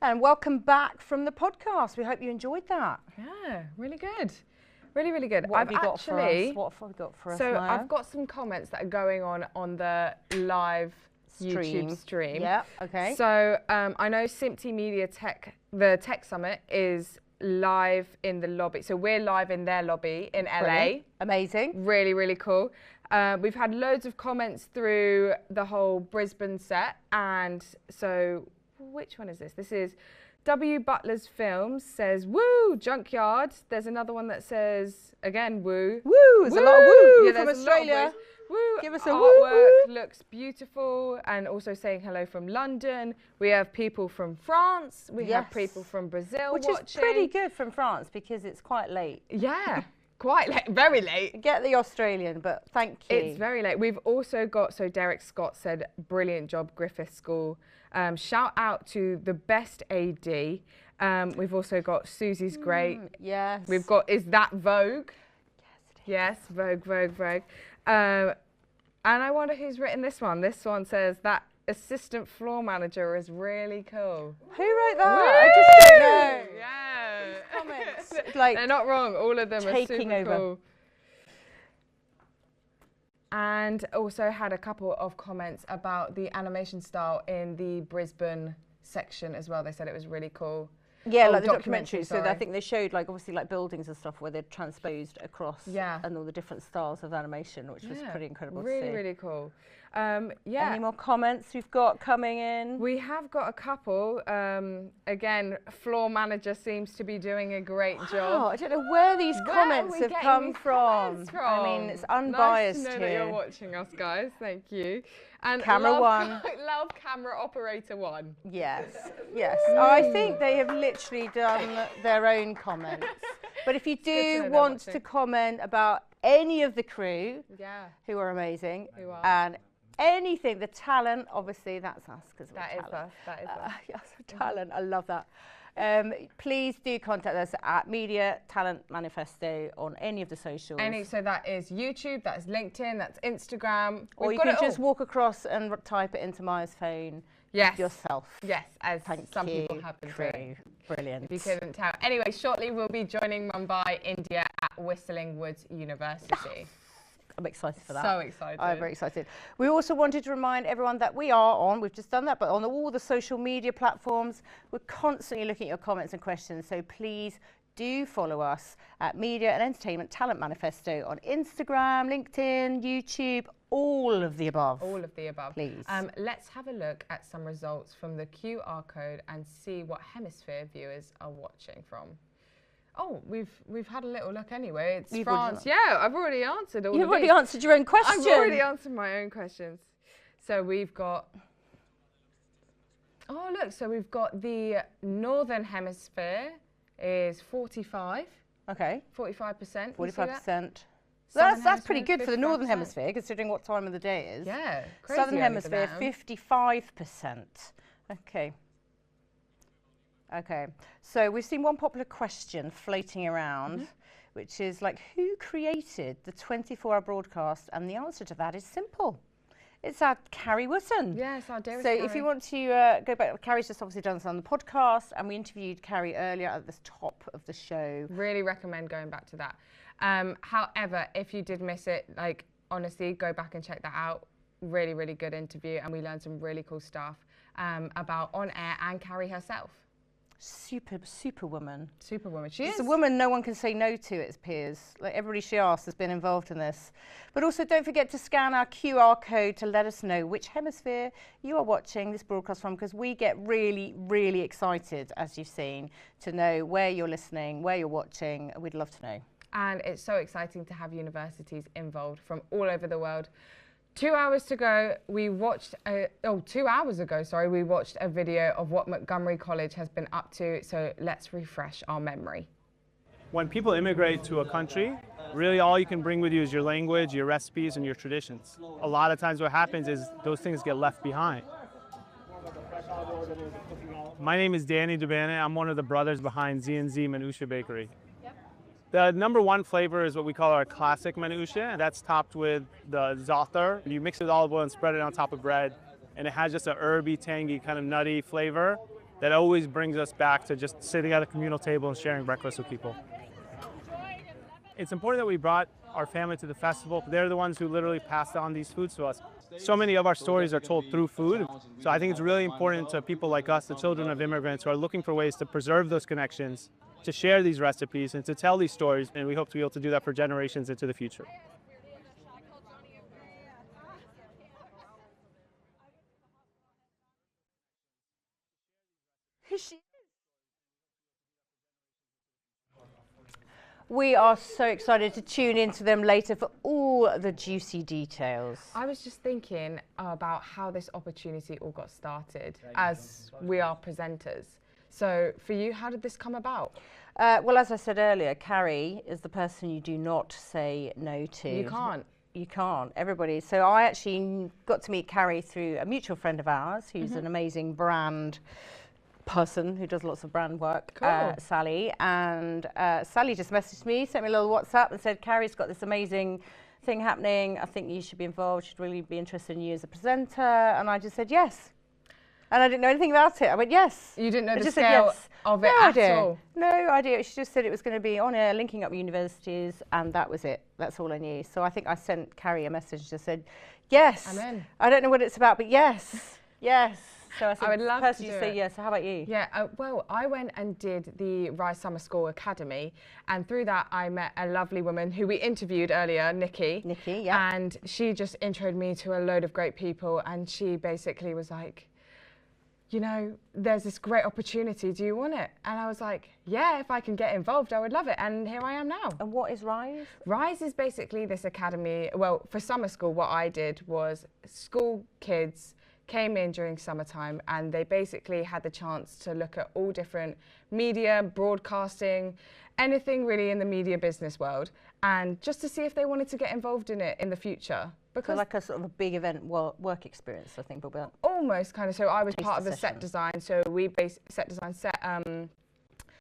And welcome back from the podcast. We hope you enjoyed that. Yeah, really good. Really, really good. What have you got for us? What have we got for us, So Maya? I've got some comments that are going on the live YouTube stream. Yeah, okay. So I know Simpty Media Tech, the Tech Summit is live in the lobby. So we're live in their lobby in LA. Brilliant. Amazing. Really, really cool. We've had loads of comments through the whole Brisbane set. And so which one is this? This is W. Butler's Films says, woo, Junkyard. There's another one that says, again, woo. Woo, there's a lot of woo yeah, from Australia. Woo. Give us a artwork woo. Looks beautiful. And also saying hello from London. We have people from France. We have people from Brazil Which watching. is pretty good from France because it's quite late. Yeah, quite late, very late. Get the Australian, but thank you. It's very late. We've also got, so Derek Scott said, brilliant job, Griffith School. Shout out to the best AD. We've also got Susie's great. Yes. We've got, is that Vogue? Yes, it is. Yes, Vogue. And I wonder who's written this one. This one says that assistant floor manager is really cool. Who wrote that? Woo! I just don't know. Yeah. Comments. Like, they're not wrong. All of them are taking super over. cool. And also had a couple of comments about the animation style in the Brisbane section as well. They said it was really cool. Yeah, like the documentary. So I think they showed like obviously like buildings and stuff where they'd transposed across and all the different styles of animation, which was pretty incredible to see. Really, really cool. Yeah. Any more comments we've got coming in? We have got a couple. Again, floor manager seems to be doing a great job. I don't know where these comments have come from. I mean, it's unbiased nice to know here. that you're watching us, guys. Thank you. And Camera one. Love camera operator one. Yes, yes. I think they have literally done their own comments. But if you do want to comment about any of the crew, who are amazing, and anything, the talent, obviously that's us. That is us. Yes, talent, I love that. Please do contact us at Media Talent Manifesto on any of the socials. So that is YouTube, that's LinkedIn, that's Instagram. Or you can just walk across and type it into Maya's phone yourself. Yes, as some people have been doing. Brilliant. If you couldn't tell. Anyway, shortly we'll be joining Mumbai, India at Whistling Woods University. I'm excited for that. So excited. I'm very excited. We also wanted to remind everyone that we are on, we've just done that, but on all the social media platforms, we're constantly looking at your comments and questions. So please do follow us at Media and Entertainment Talent Manifesto on Instagram, LinkedIn, YouTube, all of the above. All of the above. Please. Let's have a look at some results from the QR code and see what hemisphere viewers are watching from. Oh, we've had a little look anyway. It's France. Yeah, I've already answered all of these. You've already answered your own question. I've already answered my own questions. So we've got... Oh, look. So we've got the Northern Hemisphere is 45. Okay. 45%. 45%. That's pretty good for the Northern Hemisphere, considering what time of the day it is. Yeah, crazy. Southern Hemisphere, 55%. Okay. Okay, so we've seen one popular question floating around, which is like, who created the 24-hour broadcast? And the answer to that is simple. It's our Carrie Wootton. Yes, our dearest So Carrie. if you want to go back, Carrie's just obviously done this on the podcast, and we interviewed Carrie earlier at the top of the show. Really recommend going back to that. However, if you did miss it, like, honestly, go back and check that out. Really, really good interview, and we learned some really cool stuff about on air and Carrie herself. Superwoman. Superwoman. She is. It's a woman no one can say no to, it appears. Like everybody she asks has been involved in this. But also don't forget to scan our QR code to let us know which hemisphere you are watching this broadcast from, because we get really, really excited, as you've seen, to know where you're listening, where you're watching. We'd love to know. And it's so exciting to have universities involved from all over the world. 2 hours to go, we watched, 2 hours ago, sorry, we watched a video of what Montgomery College has been up to, so let's refresh our memory. When people immigrate to a country, really all you can bring with you is your language, your recipes, and your traditions. A lot of times what happens is those things get left behind. My name is Danny Dubana. I'm one of the brothers behind Z&Z Manusha Bakery. The #1 flavor is what we call our classic manusha. That's topped with the za'atar. You mix it with olive oil and spread it on top of bread. And it has just a herby, tangy, kind of nutty flavor. that always brings us back to just sitting at a communal table and sharing breakfast with people. It's important that we brought our family to the festival. They're the ones who literally passed on these foods to us. So many of our stories are told through food. So I think it's really important to people like us, the children of immigrants, who are looking for ways to preserve those connections, to share these recipes and to tell these stories. And we hope to be able to do that for generations into the future. We are so excited to tune into them later for all the juicy details. I was just thinking about how this opportunity all got started as we are presenters. So for you, how did this come about? Well, as I said earlier, Carrie is the person you do not say no to. You can't. You can't, everybody. So I actually got to meet Carrie through a mutual friend of ours who's an amazing brand person who does lots of brand work, Cool. Sally. And Sally just messaged me, sent me a little WhatsApp and said, Carrie's got this amazing thing happening. I think you should be involved. She'd really be interested in you as a presenter. And I just said yes. And I didn't know anything about it. I went, yes. You didn't know I the just scale said yes. of it No at idea. all? No idea. She just said it was going to be on air, linking up universities, and that was it. That's all I knew. So I think I sent Carrie a message that said, yes. I'm in. I don't know what it's about, but yes. Yes. So I said, I would love person to you do say it. yes. So how about you? Yeah, well, I went and did the Rise Summer School Academy, and through that I met a lovely woman who we interviewed earlier, Nikki. Nikki, yeah. And she just introed me to a load of great people, and she basically was like, you know, there's this great opportunity, do you want it? And I was like, yeah, if I can get involved, I would love it. And here I am now. And what is Rise? Rise is basically this academy. Well, for summer school, what I did was school kids came in during summertime and they basically had the chance to look at all different media, broadcasting, anything really in the media business world, and just to see if they wanted to get involved in it in the future. So like a sort of a big event work experience, I think, but almost kind of. So I was Taster part of the session. set design. So we set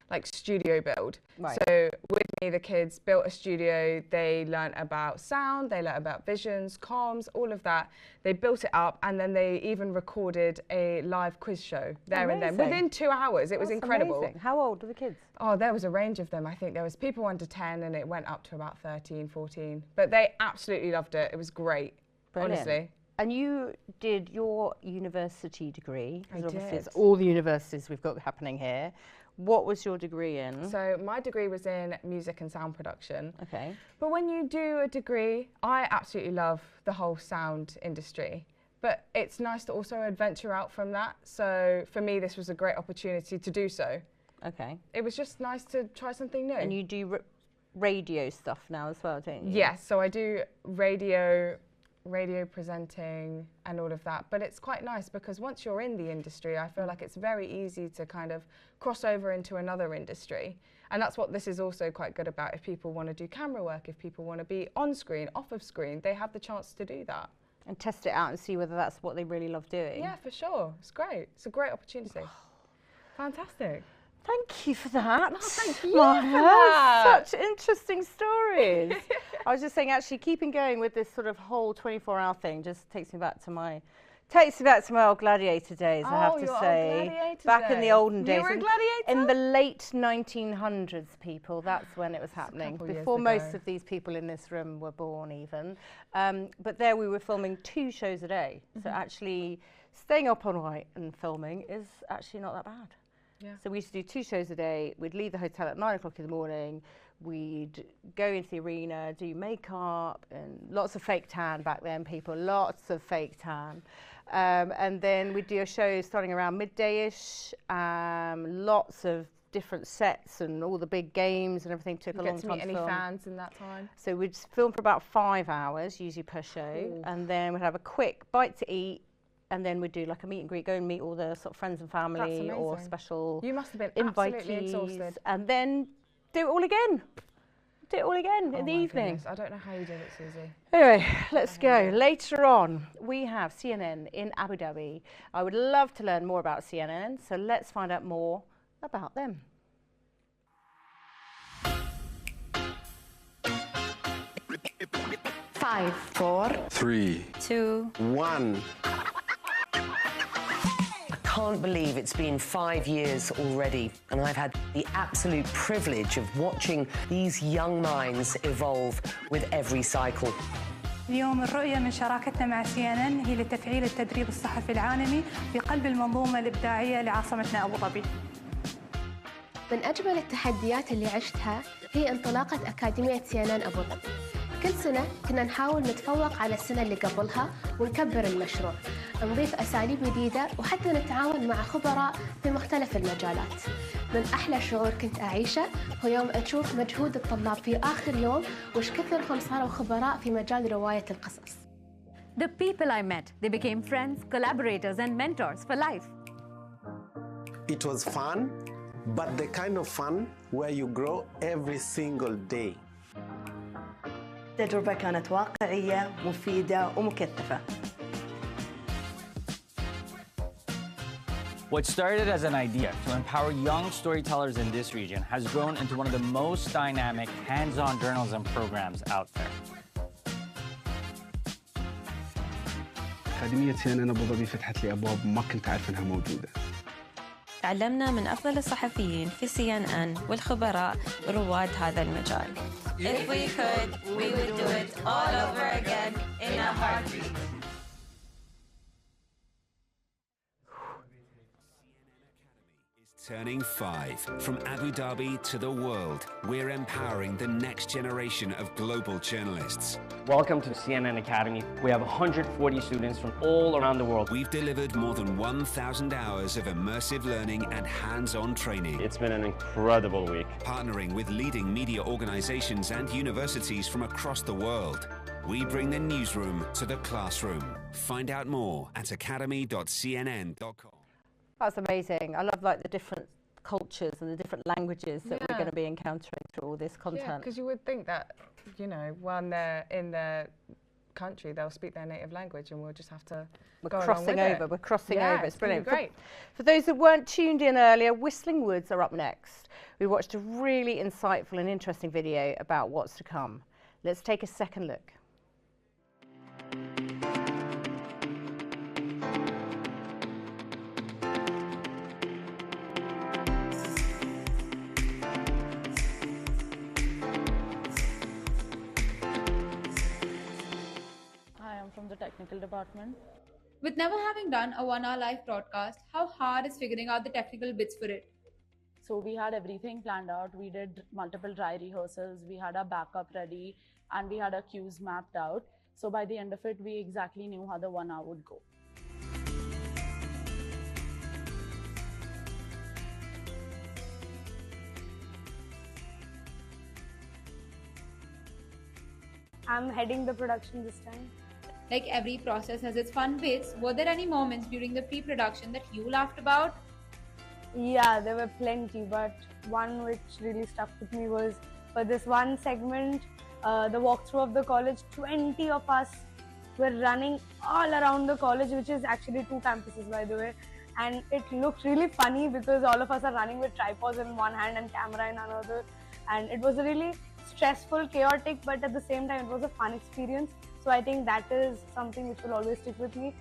like studio build. Right. So with me, the kids built a studio. They learnt about sound. They learnt about visions, comms, all of that. They built it up, and then they even recorded a live quiz show there and then within 2 hours. It was incredible. Amazing. How old are the kids? Oh, there was a range of them. I think there was people under 10 and it went up to about 13, 14. But they absolutely loved it. It was great, Brilliant. honestly. And you did your university degree. I Obviously did. it's all the universities we've got happening here. What was your degree in? So my degree was in music and sound production. Okay. But when you do a degree, I absolutely love the whole sound industry. But it's nice to also adventure out from that. So for me, this was a great opportunity to do so. Okay. It was just nice to try something new. And you do radio stuff now as well, don't you? Yes, so I do radio presenting and all of that, but it's quite nice because once you're in the industry, I feel like it's very easy to kind of cross over into another industry, and that's what this is also quite good about. If people want to do camera work, if people want to be on screen, off of screen, they have the chance to do that. And test it out and see whether that's what they really love doing. Yeah, for sure. It's great. It's a great opportunity. Fantastic. Thank you for that. No, thank you Maya. for that. Such interesting stories. I was just saying, actually, keeping going with this sort of whole 24-hour thing just takes me back to my old gladiator days, I have to your old say. gladiator Back in the days. olden days. You were a gladiator? In the late 1900s, people, that's when it was happening. couple years Before most ago. of these people in this room were born even. But there we were filming 2 shows a day. So actually staying up all night and filming is actually not that bad. Yeah. So we used to do 2 shows a day. We'd leave the hotel at 9 o'clock in the morning. We'd go into the arena, do makeup, and lots of fake tan back then, people, lots of fake tan. And then we'd do a show starting around midday-ish, lots of different sets and all the big games and everything took a long time to Get to meet any film. fans in that time? So we'd film for about 5 hours, usually per show, Cool. and then we'd have a quick bite to eat, and then we'd do like a meet and greet, go and meet all the sort of friends and family or amazing. special You must have been absolutely invitees, exhausted. and then do it all again. Do it all again in the my evening. goodness, I don't know how you did it, Susie. Anyway, let's go. Later on, we have CNN in Abu Dhabi. I would love to learn more about CNN, so let's find out more about them. 5, 4, 3, 2, 1. can't believe it's been 5 years already, and I've had the absolute privilege of watching these young minds evolve with every cycle. اليوم الرؤية من شراكتنا مع CNN هي لتفعيل التدريب الصحفي العالمي في قلب المنظومة الإبداعية لعاصمتنا أبو ظبي. من أجمل التحديات اللي عشتها هي انطلاقة أكاديمية CNN أبو ظبي. كل سنة كنا نحاول نتفوق على السنة اللي قبلها ونكبر المشروع، نضيف أساليب جديدة وحتى نتعاون مع خبراء في مختلف المجالات. من أحلى شعور كنت أعيشه هو يوم أشوف مجهود الطلاب في آخر يوم وش كثرهم صاروا خبراء في مجال رواية القصص. The people I met, they became friends, collaborators and mentors for life. It was fun, but the kind of fun where you grow every single day. التجربة كانت واقعية، مفيدة ومكثفة. What started as an idea to empower young storytellers in this region has grown into one of the most dynamic, hands-on journalism programs out there. أكاديمية CNN أبو ظبي فتحت لي أبواب ما كنت أعرف أنها موجودة. تعلمنا من أفضل الصحفيين في CNN والخبراء رواد هذا المجال. If we could, we would do it all over again in a heartbeat. Turning 5. From Abu Dhabi to the world, we're empowering the next generation of global journalists. Welcome to CNN Academy. We have 140 students from all around the world. We've delivered more than 1,000 hours of immersive learning and hands-on training. It's been an incredible week. Partnering with leading media organizations and universities from across the world, we bring the newsroom to the classroom. Find out more at academy.cnn.com. That's amazing. I love the different cultures and the different languages that we're going to be encountering through all this content. Yeah, because you would think that, when they're in their country, they'll speak their native language and we'll just have to go crossing over. It. We're crossing over. It's brilliant. Great. For those that weren't tuned in earlier, Whistling Woods are up next. We watched a really insightful and interesting video about what's to come. Let's take a second look. From the technical department. With never having done a 1-hour live broadcast, how hard is figuring out the technical bits for it? So we had everything planned out. We did multiple dry rehearsals, we had our backup ready, and we had our cues mapped out. So by the end of it, we exactly knew how the 1 hour would go. I'm heading the production this time. Like every process has its fun bits, were there any moments during the pre-production that you laughed about? Yeah, there were plenty, but one which really stuck with me was for this one segment, the walkthrough of the college. 20 of us were running all around the college, which is actually 2 campuses, by the way. And it looked really funny because all of us are running with tripods in one hand and camera in another. And it was a really stressful, chaotic, but at the same time, it was a fun experience. So I think that is something which will always stick with me.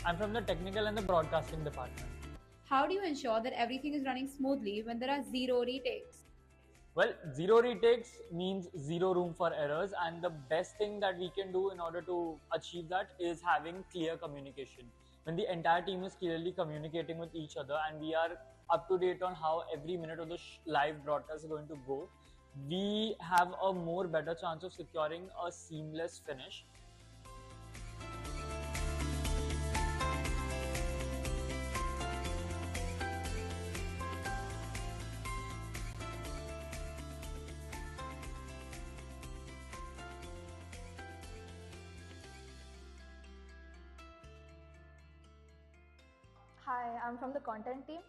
I'm from the technical and the broadcasting department. How do you ensure that everything is running smoothly when there are 0 retakes? Well, 0 retakes means 0 room for errors, and the best thing that we can do in order to achieve that is having clear communication. When the entire team is clearly communicating with each other and we are up to date on how every minute of the live broadcast is going to go, we have a more better chance of securing a seamless finish. Hi, I'm from the content team.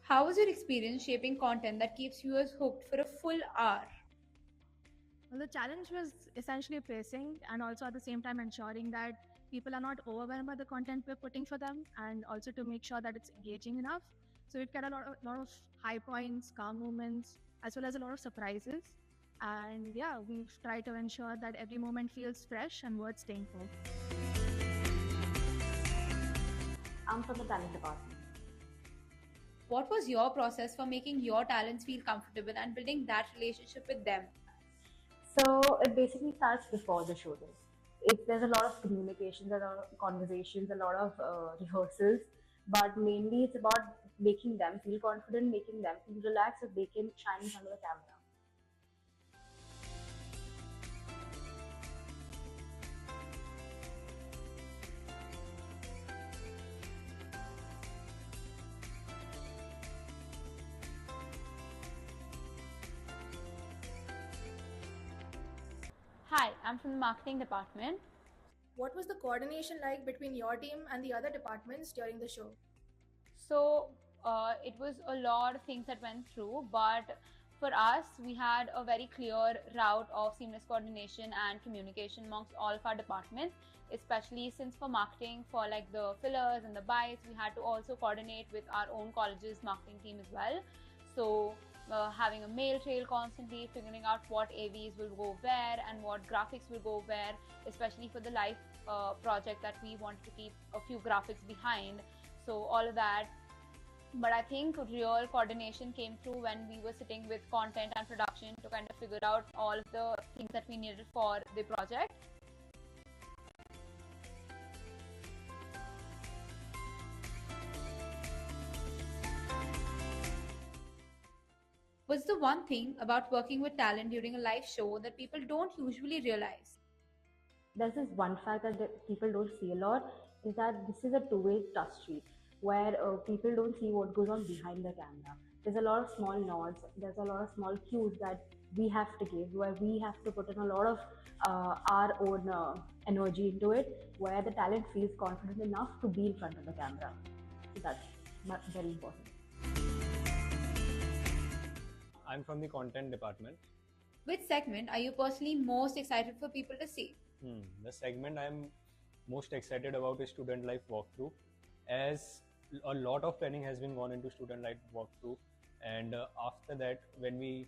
How was your experience shaping content that keeps viewers hooked for a full hour? Well, the challenge was essentially pacing and also at the same time ensuring that people are not overwhelmed by the content we're putting for them, and also to make sure that it's engaging enough. So we've got a lot of high points, calm moments, as well as a lot of surprises. And yeah, we've tried to ensure that every moment feels fresh and worth staying for. I'm from the talent department. What was your process for making your talents feel comfortable and building that relationship with them? So it basically starts before the show day. There's a lot of communications, a lot of conversations, a lot of rehearsals, but mainly it's about making them feel confident, making them feel relaxed so they can shine in front of the camera. Hi, I'm from the marketing department. What was the coordination like between your team and the other departments during the show? So it was a lot of things that went through, but for us, we had a very clear route of seamless coordination and communication amongst all of our departments, especially since for marketing, for like the fillers and the bites, we had to also coordinate with our own college's marketing team as well. So having a mail trail constantly, figuring out what AVs will go where and what graphics will go where, especially for the live project that we wanted to keep a few graphics behind. So all of that. But I think real coordination came through when we were sitting with content and production to kind of figure out all of the things that we needed for the project. What's the one thing about working with talent during a live show that people don't usually realize? There's this one fact that people don't see a lot, is that this is a two-way trust street where people don't see what goes on behind the camera. There's a lot of small nods, there's a lot of small cues that we have to give, where we have to put in a lot of our own energy into it, where the talent feels confident enough to be in front of the camera. So that's very important. I'm from the content department. Which segment are you personally most excited for people to see? The segment I'm most excited about is Student Life Walkthrough, as a lot of planning has been gone into Student Life Walkthrough, and after that, when we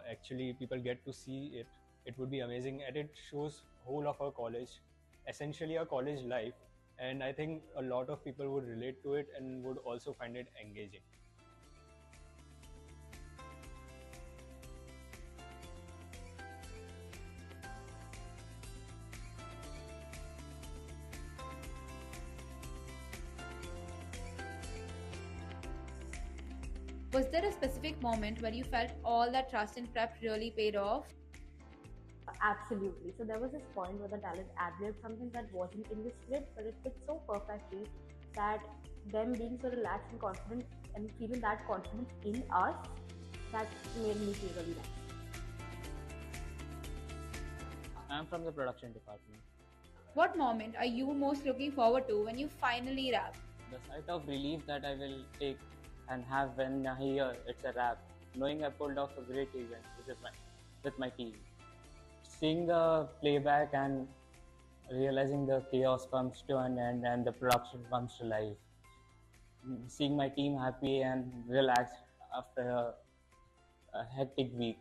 actually people get to see it, it would be amazing, and it shows whole of our college, essentially our college life, and I think a lot of people would relate to it and would also find it engaging. Was there a specific moment where you felt all that trust and prep really paid off? Absolutely. So there was this point where the talent ad-libbed something that wasn't in the script, but it fit so perfectly that them being so relaxed and confident and feeling that confidence in us, that made me feel really nice. I'm from the production department. What moment are you most looking forward to when you finally wrap? The sight of relief that I will take and have when I hear it's a wrap, knowing I pulled off a great event with my team. Seeing the playback and realizing the chaos comes to an end and the production comes to life. Seeing my team happy and relaxed after a hectic week.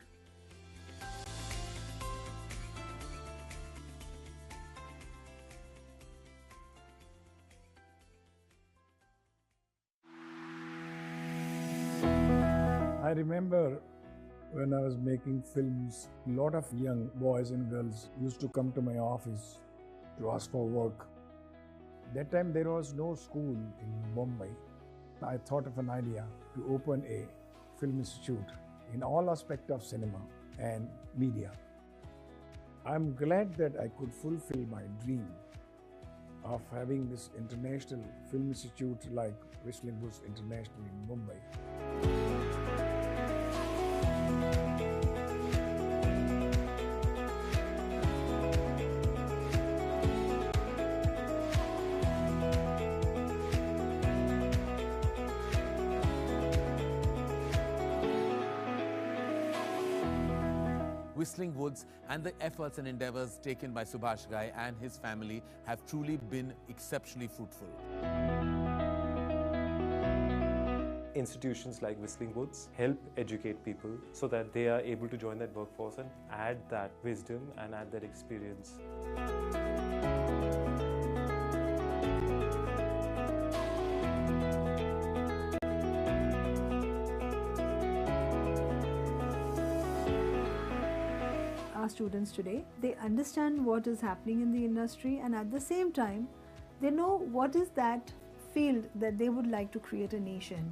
I remember when I was making films, a lot of young boys and girls used to come to my office to ask for work. That time there was no school in Mumbai. I thought of an idea to open a film institute in all aspects of cinema and media. I'm glad that I could fulfill my dream of having this international film institute like Whistling Woods International in Mumbai. Whistling Woods and the efforts and endeavors taken by Subhash Ghai and his family have truly been exceptionally fruitful. Institutions like Whistling Woods help educate people so that they are able to join that workforce and add that wisdom and add that experience. Our students today, they understand what is happening in the industry, and at the same time, they know what is that field that they would like to create a niche in.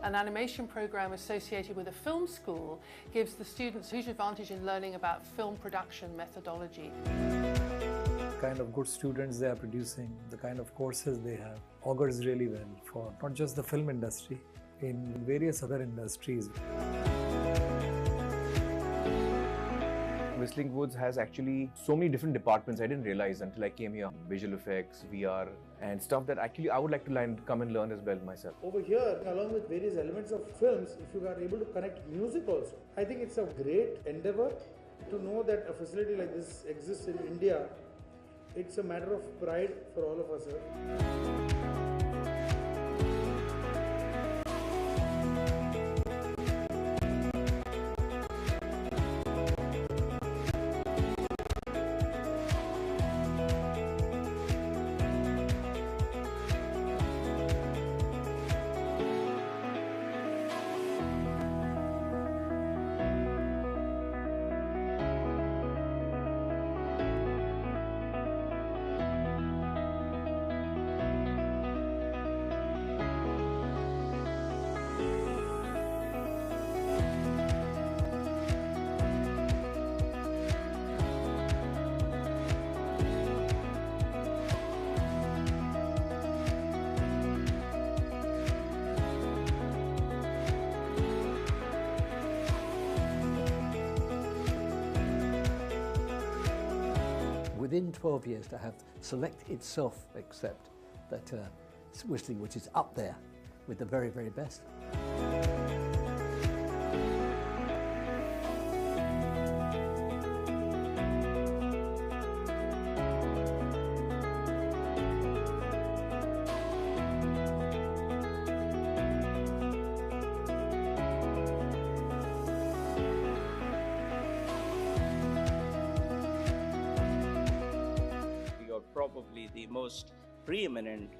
An animation program associated with a film school gives the students huge advantage in learning about film production methodology. The kind of good students they are producing, the kind of courses they have, augurs really well for not just the film industry, in various other industries. Whistling Woods has actually so many different departments I didn't realize until I came here. Visual effects, VR, and stuff that actually I would like to come and learn as well myself. Over here, along with various elements of films, if you are able to connect music also, I think it's a great endeavor to know that a facility like this exists in India. It's a matter of pride for all of us here. Within 12 years to have Select itself accept that Whistling Woods is up there with the very, very best. Probably the most preeminent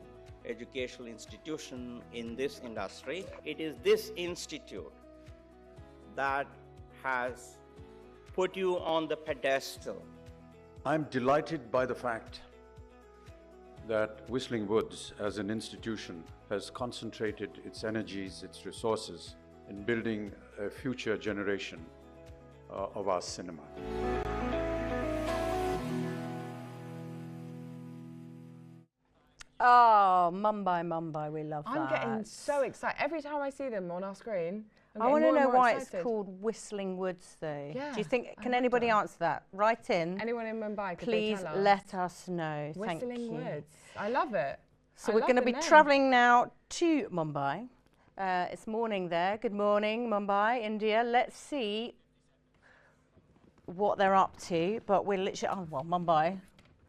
educational institution in this industry. It is this institute that has put you on the pedestal. I'm delighted by the fact that Whistling Woods as an institution has concentrated its energies, its resources in building a future generation of our cinema. Oh, Mumbai, we love that. I'm getting so excited. Every time I see them on our screen, I want to know why it's called Whistling Woods, though. Yeah, do you think, can anybody answer that? Write in. Anyone in Mumbai, please let us know. Thank you. Whistling Woods. I love it. So we're going to be travelling now to Mumbai. It's morning there. Good morning, Mumbai, India. Let's see what they're up to. But we're literally, Mumbai.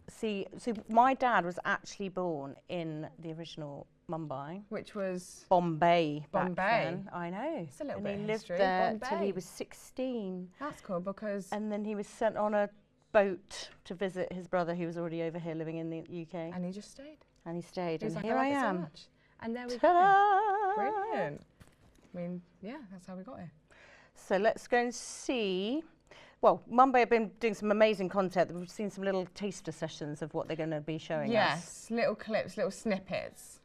See, so my dad was actually born in the original Mumbai, which was Bombay. Back then. I know. It's a little and bit he of lived history. there Bombay. till he was 16. That's cool because. And then he was sent on a boat to visit his brother, who was already over here living in the UK. And he just stayed. And he stayed. He was and like, here I love it am. so much. And there we go. Brilliant. I mean, yeah, that's how we got here. So let's go and see. Well, Mumbai have been doing some amazing content. We've seen some little taster sessions of what they're going to be showing us. Yes, little clips, little snippets.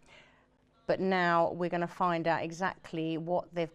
But now we're going to find out exactly what they've